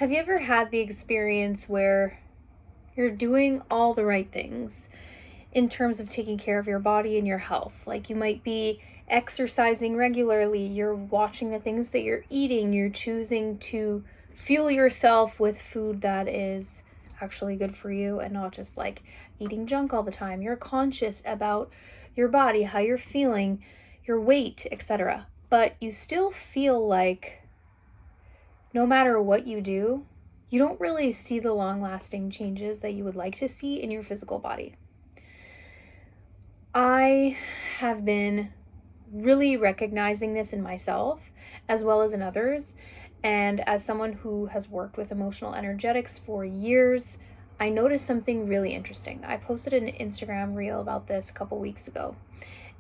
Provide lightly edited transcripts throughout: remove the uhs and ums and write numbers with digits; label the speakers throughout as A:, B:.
A: Have you ever had the experience where you're doing all the right things in terms of taking care of your body and your health? Like you might be exercising regularly, you're watching the things that you're eating, you're choosing to fuel yourself with food that is actually good for you and not just like eating junk all the time. You're conscious about your body, how you're feeling, your weight, etc. But you still feel like no matter what you do, you don't really see the long-lasting changes that you would like to see in your physical body. I have been really recognizing this in myself as well as in others. And as someone who has worked with emotional energetics for years, I noticed something really interesting. I posted an Instagram reel about this a couple weeks ago,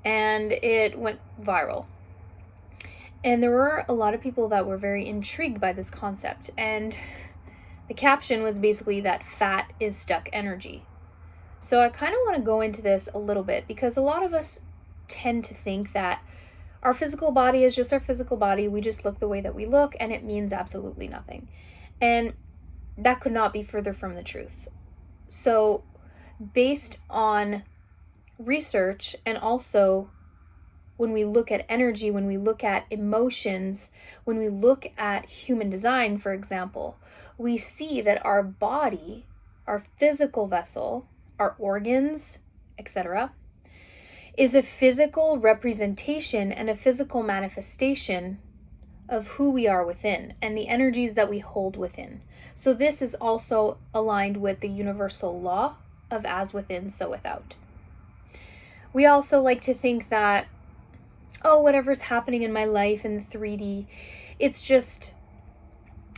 A: and it went viral. And there were a lot of people that were very intrigued by this concept. And the caption was basically that fat is stuck energy. So I kind of want to go into this a little bit because a lot of us tend to think that our physical body is just our physical body. We just look the way that we look, and it means absolutely nothing. And that could not be further from the truth. So based on research, and also when we look at energy, when we look at emotions, when we look at human design, for example, we see that our body, our physical vessel, our organs, etc., is a physical representation and a physical manifestation of who we are within and the energies that we hold within. So this is also aligned with the universal law of as within, so without. We also like to think that, oh, whatever's happening in my life in the 3D, it's just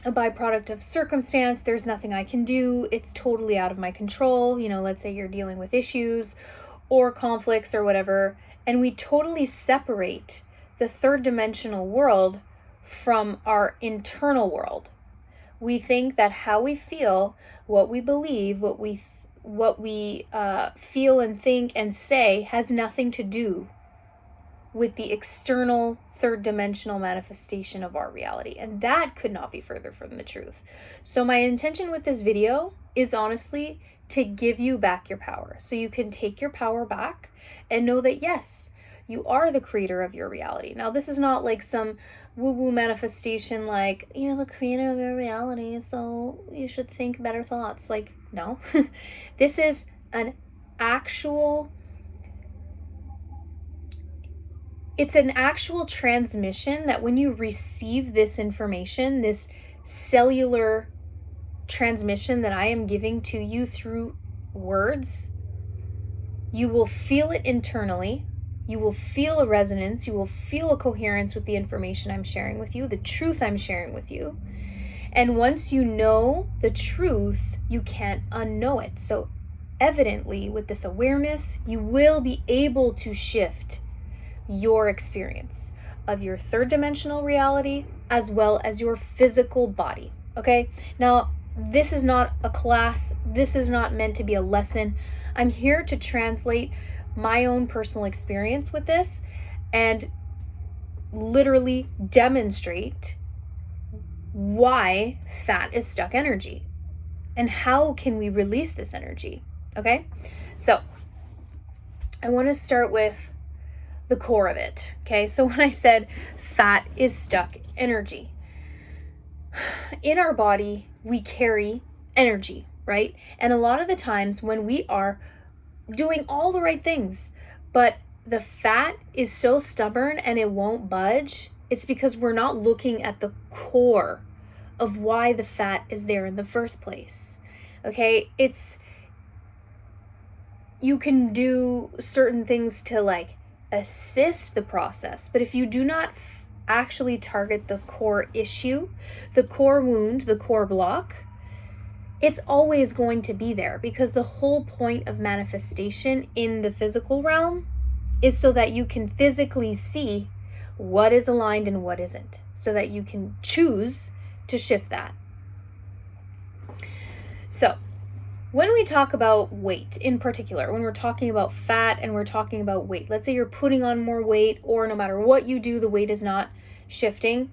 A: a byproduct of circumstance. There's nothing I can do. It's totally out of my control. Let's say you're dealing with issues or conflicts or whatever, and we totally separate the third dimensional world from our internal world. We think that how we feel, what we believe, what we feel and think and say has nothing to do with the external third dimensional manifestation of our reality. And that could not be further from the truth. So my intention with this video is honestly to give you back your power. So you can take your power back and know that yes, you are the creator of your reality. Now, this is not like some woo-woo manifestation like, you're the creator of your reality, so you should think better thoughts. Like, no. This is an actual transmission that when you receive this information, this cellular transmission that I am giving to you through words, you will feel it internally. You will feel a resonance. You will feel a coherence with the information I'm sharing with you, the truth I'm sharing with you. And once you know the truth, you can't unknow it. So evidently, with this awareness, you will be able to shift your experience of your third dimensional reality as well as your physical body. Okay? Now, this is not a class. This is not meant to be a lesson. I'm here to translate my own personal experience with this and literally demonstrate why fat is stuck energy and how can we release this energy. Okay? So I want to start with the core of it. Okay? So when I said fat is stuck energy, in our body, we carry energy, right? And a lot of the times when we are doing all the right things, but the fat is so stubborn and it won't budge, it's because we're not looking at the core of why the fat is there in the first place. Okay? You can do certain things to like assist the process, but if you do not actually target the core issue, the core wound, the core block, it's always going to be there, because the whole point of manifestation in the physical realm is so that you can physically see what is aligned and what isn't, so that you can choose to shift that. So when we talk about weight in particular, when we're talking about fat and we're talking about weight, let's say you're putting on more weight, or no matter what you do, the weight is not shifting.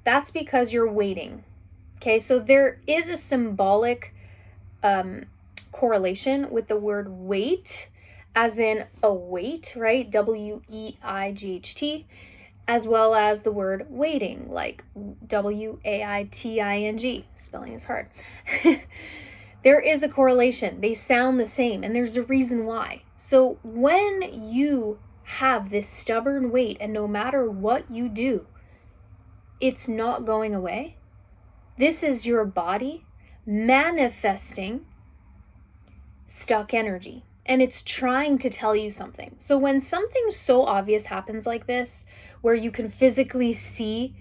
A: That's because you're waiting. Okay, so there is a symbolic correlation with the word weight, as in a weight, right? WEIGHT, as well as the word waiting, like WAITING. Spelling is hard. There is a correlation. They sound the same, and there's a reason why. So when you have this stubborn weight, and no matter what you do, it's not going away, this is your body manifesting stuck energy, and it's trying to tell you something. So when something so obvious happens like this, where you can physically see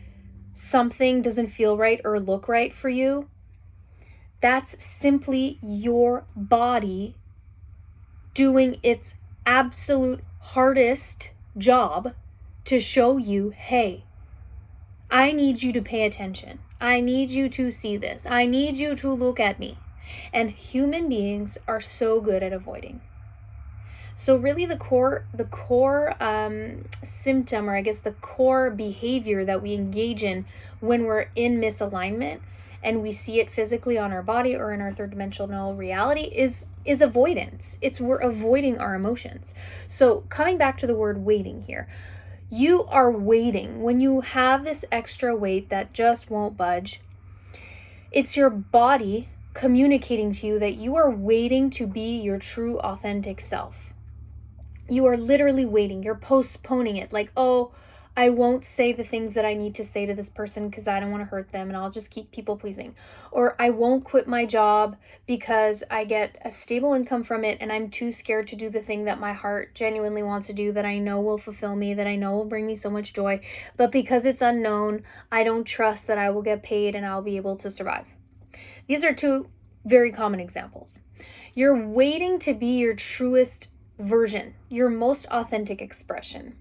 A: something doesn't feel right or look right for you, that's simply your body doing its absolute hardest job to show you, hey, I need you to pay attention. I need you to see this. I need you to look at me. And human beings are so good at avoiding. So really the core symptom, or I guess the core behavior that we engage in when we're in misalignment and we see it physically on our body or in our third dimensional reality is avoidance. We're avoiding our emotions. So coming back to the word waiting here, you are waiting. When you have this extra weight that just won't budge, it's your body communicating to you that you are waiting to be your true authentic self. You are literally waiting. You're postponing it. Like, oh, I won't say the things that I need to say to this person because I don't want to hurt them, and I'll just keep people pleasing. Or I won't quit my job because I get a stable income from it and I'm too scared to do the thing that my heart genuinely wants to do, that I know will fulfill me, that I know will bring me so much joy. But because it's unknown, I don't trust that I will get paid and I'll be able to survive. These are two very common examples. You're waiting to be your truest version, your most authentic expression.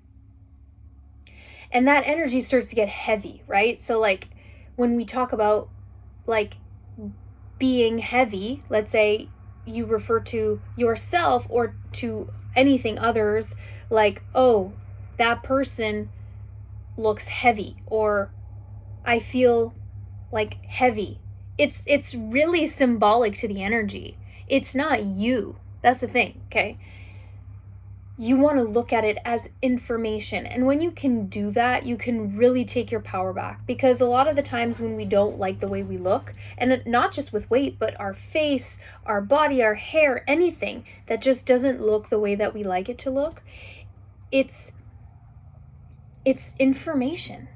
A: And that energy starts to get heavy, right? So like when we talk about like being heavy, let's say you refer to yourself or to anything others, like, oh, that person looks heavy, or I feel like heavy. It's really symbolic to the energy. It's not you. That's the thing, okay? You want to look at it as information. And when you can do that, you can really take your power back. Because a lot of the times when we don't like the way we look, and not just with weight, but our face, our body, our hair, anything that just doesn't look the way that we like it to look, it's information,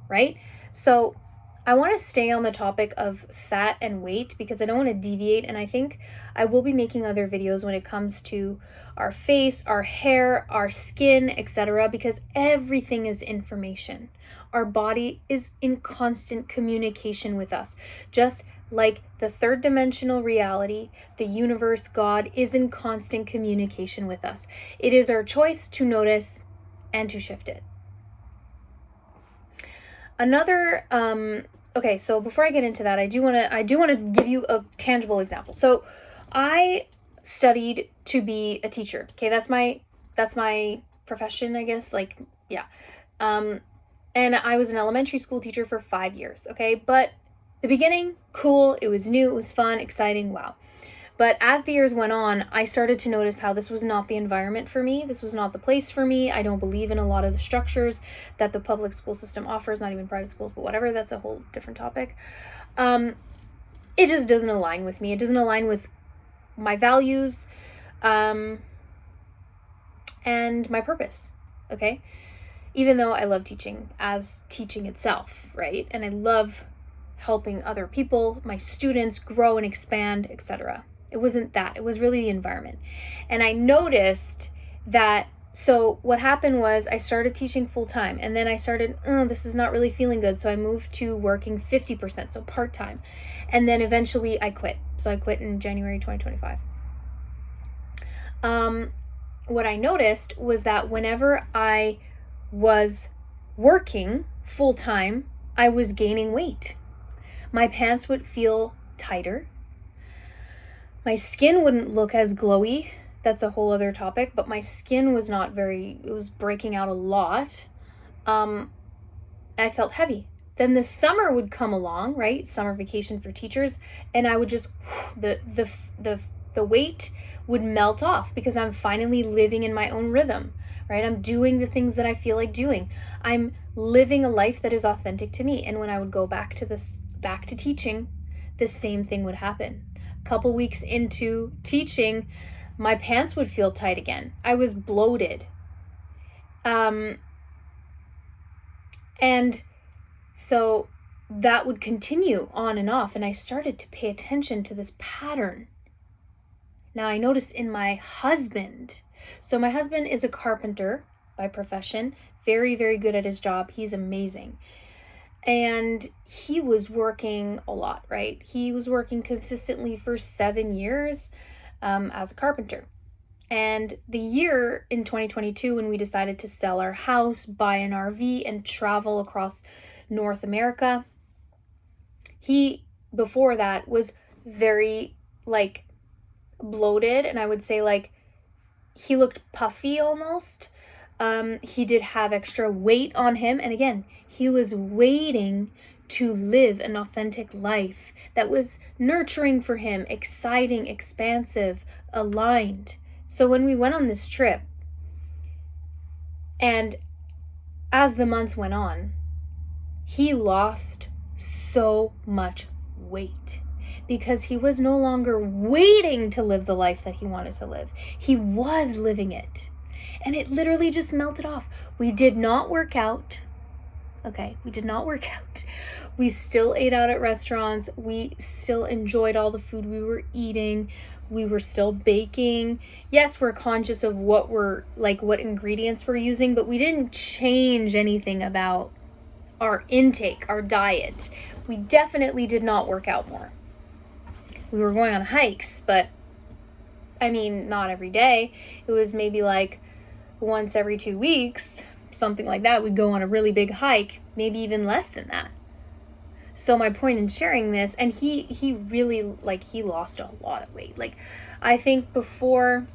A: right? So I want to stay on the topic of fat and weight because I don't want to deviate, and I think I will be making other videos when it comes to our face, our hair, our skin, etc., because everything is information. Our body is in constant communication with us, just like the third dimensional reality, the universe, God, is in constant communication with us. It is our choice to notice and to shift it. Another okay, so before I get into that, I do want to give you a tangible example. So I studied to be a teacher. Okay, that's my profession, I guess. Like, yeah. And I was an elementary school teacher for 5 years. Okay, but the beginning, cool. It was new. It was fun, exciting. Wow. But as the years went on, I started to notice how this was not the environment for me. This was not the place for me. I don't believe in a lot of the structures that the public school system offers, not even private schools, but whatever. That's a whole different topic. It just doesn't align with me. It doesn't align with my values and my purpose, okay? Even though I love teaching as teaching itself, right? And I love helping other people, my students, grow and expand, etc. It wasn't that. It was really the environment. And I noticed that, so what happened was I started teaching full time, and then I started, this is not really feeling good. So I moved to working 50%, so part-time. And then eventually I quit. So I quit in January 2025. What I noticed was that whenever I was working full time, I was gaining weight. My pants would feel tighter. My skin wouldn't look as glowy. That's a whole other topic, but my skin was it was breaking out a lot. I felt heavy. Then the summer would come along, right? Summer vacation for teachers, and I would just the weight would melt off because I'm finally living in my own rhythm, right? I'm doing the things that I feel like doing. I'm living a life that is authentic to me. And when I would go back to teaching, the same thing would happen. A couple weeks into teaching, my pants would feel tight again. I was bloated. And so that would continue on and off, and I started to pay attention to this pattern. Now I noticed in my husband. So my husband is a carpenter by profession, very, very good at his job. He's amazing. And he was working a lot, right? He was working consistently for 7 years as a carpenter. And the year in 2022, when we decided to sell our house, buy an RV, and travel across North America, he, before that, was very, like, bloated, and I would say, like, he looked puffy almost. He did have extra weight on him, and again, he was waiting to live an authentic life that was nurturing for him, exciting, expansive, aligned. So when we went on this trip, and as the months went on, he lost so much weight because he was no longer waiting to live the life that he wanted to live. He was living it. And it literally just melted off. We did not work out. Okay, we did not work out. We still ate out at restaurants. We still enjoyed all the food we were eating. We were still baking. Yes, we're conscious of what ingredients we're using, but we didn't change anything about our intake, our diet. We definitely did not work out more. We were going on hikes, but I mean, not every day. It was maybe like once every 2 weeks, something like that. We'd go on a really big hike, maybe even less than that. So my point in sharing this, and he really, like, he lost a lot of weight. Like, I think before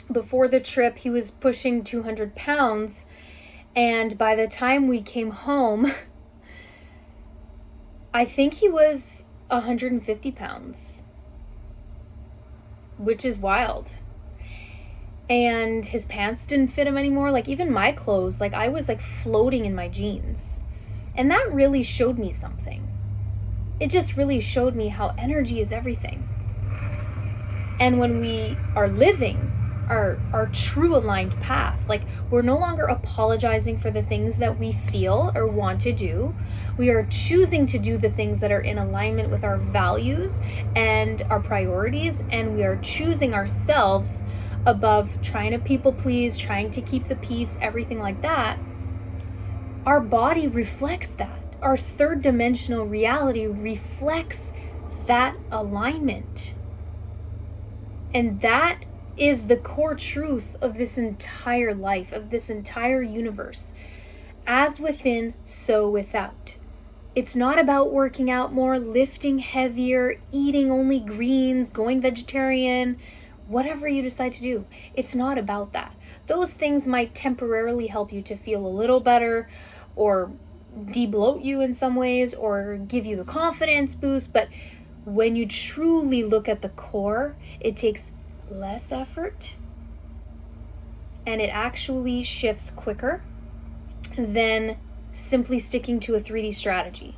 A: the trip, he was pushing 200 pounds. And by the time we came home, I think he was 150 pounds, which is wild. And his pants didn't fit him anymore. Like, even my clothes, like, I was like floating in my jeans. And that really showed me something. It just really showed me how energy is everything. And when we are living our true aligned path, like, we're no longer apologizing for the things that we feel or want to do. We are choosing to do the things that are in alignment with our values and our priorities, and we are choosing ourselves above trying to people please, trying to keep the peace, everything like that. Our body reflects that. Our third dimensional reality reflects that alignment. And that is the core truth of this entire life, of this entire universe. As within, so without. It's not about working out more, lifting heavier, eating only greens, going vegetarian, whatever you decide to do. It's not about that. Those things might temporarily help you to feel a little better, or de-bloat you in some ways, or give you the confidence boost. But when you truly look at the core, it takes less effort, and it actually shifts quicker than simply sticking to a 3D strategy.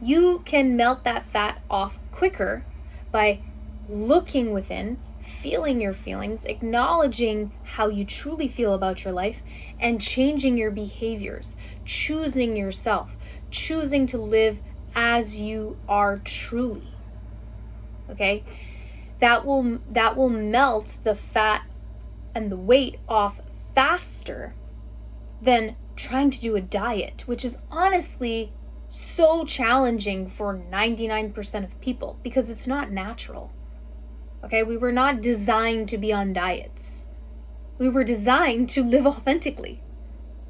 A: You can melt that fat off quicker by looking within, feeling your feelings, acknowledging how you truly feel about your life, and changing your behaviors, choosing yourself, choosing to live as you are truly. Okay? That will melt the fat and the weight off faster than trying to do a diet, which is honestly so challenging for 99% of people because it's not natural. Okay, we were not designed to be on diets. We were designed to live authentically.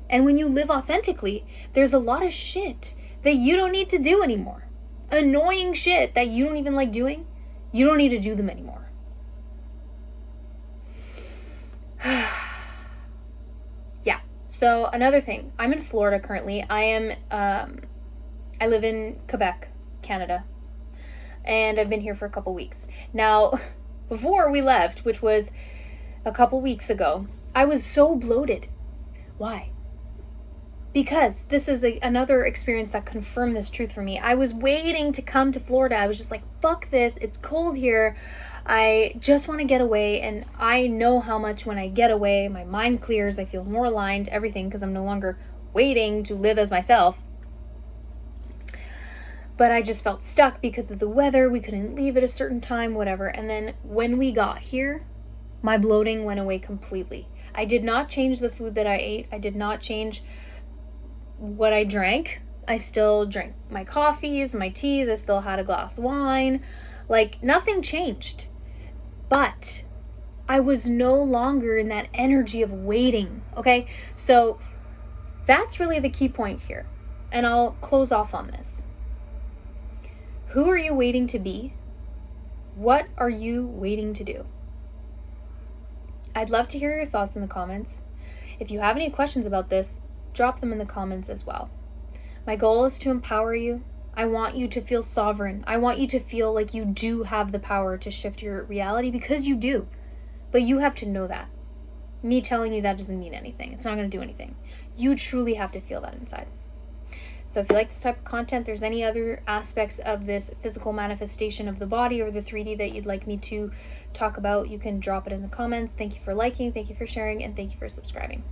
A: And when you live authentically, there's a lot of shit that you don't need to do anymore. Annoying shit that you don't even like doing, you don't need to do them anymore. Yeah. So another thing, I'm in Florida currently. I am I live in Quebec, Canada, and I've been here for a couple weeks. Now, before we left, which was a couple weeks ago, I was so bloated. Why? Because this is another experience that confirmed this truth for me. I was waiting to come to Florida. I was just like, fuck this. It's cold here. I just want to get away. And I know how much when I get away, my mind clears. I feel more aligned, everything, because I'm no longer waiting to live as myself. But I just felt stuck because of the weather. We couldn't leave at a certain time, whatever. And then when we got here, my bloating went away completely. I did not change the food that I ate. I did not change what I drank. I still drank my coffees, my teas. I still had a glass of wine. Like, nothing changed. But I was no longer in that energy of waiting. Okay? So that's really the key point here. And I'll close off on this. Who are you waiting to be? What are you waiting to do? I'd love to hear your thoughts in the comments. If you have any questions about this, drop them in the comments as well. My goal is to empower you. I want you to feel sovereign. I want you to feel like you do have the power to shift your reality, because you do. But you have to know that. Me telling you that doesn't mean anything. It's not going to do anything. You truly have to feel that inside. So if you like this type of content, there's any other aspects of this physical manifestation of the body or the 3D that you'd like me to talk about, you can drop it in the comments. Thank you for liking, thank you for sharing, and thank you for subscribing.